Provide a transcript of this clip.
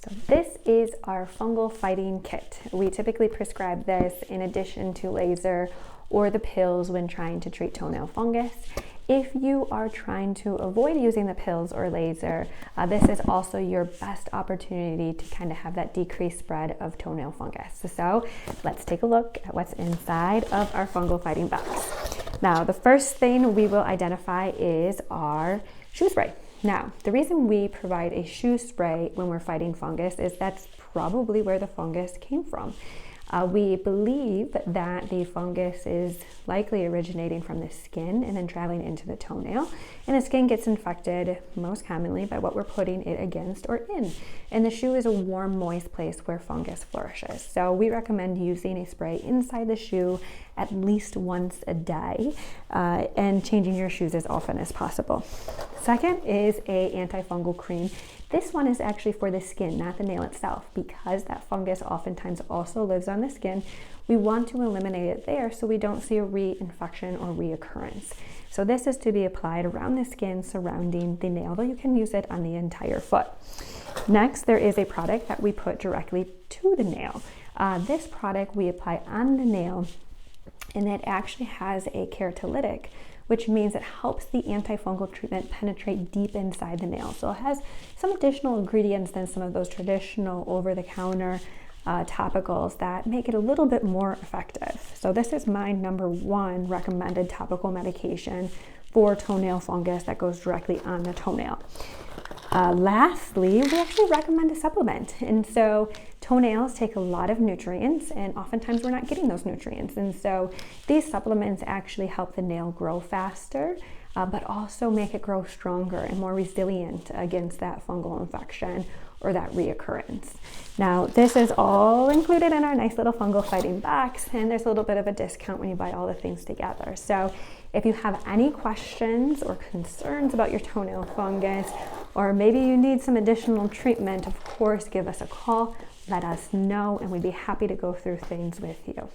So this is our fungal fighting kit. We typically prescribe this in addition to laser or the pills when trying to treat toenail fungus. If you are trying to avoid using the pills or laser, this is also your best opportunity to kind of have that decreased spread of toenail fungus. So let's take a look at what's inside of our fungal fighting box. Now, the first thing we will identify is our shoe spray. Now, the reason we provide a shoe spray when we're fighting fungus is that's probably where the fungus came from. We believe that the fungus is likely originating from the skin and then traveling into the toenail. And the skin gets infected most commonly by what we're putting it against or in. And the shoe is a warm, moist place where fungus flourishes. So we recommend using a spray inside the shoe at least once a day and changing your shoes as often as possible. Second is a antifungal cream. This one is actually for the skin, not the nail itself, because that fungus oftentimes also lives on the skin. We want to eliminate it there so we don't see a reinfection or reoccurrence. So this is to be applied around the skin surrounding the nail, though you can use it on the entire foot. Next, there is a product that we put directly to the nail. This product we apply on the nail, and it actually has a keratolytic, which means it helps the antifungal treatment penetrate deep inside the nail. So it has some additional ingredients than some of those traditional over-the-counter topicals that make it a little bit more effective. So this is my number one recommended topical medication for toenail fungus that goes directly on the toenail. Lastly, we actually recommend a supplement. And so toenails take a lot of nutrients, and oftentimes we're not getting those nutrients. And so these supplements actually help the nail grow faster, but also make it grow stronger and more resilient against that fungal infection or that reoccurrence. Now, this is all included in our nice little fungal fighting box, and there's a little bit of a discount when you buy all the things together. So if you have any questions or concerns about your toenail fungus, or maybe you need some additional treatment, of course, give us a call, let us know, and we'd be happy to go through things with you.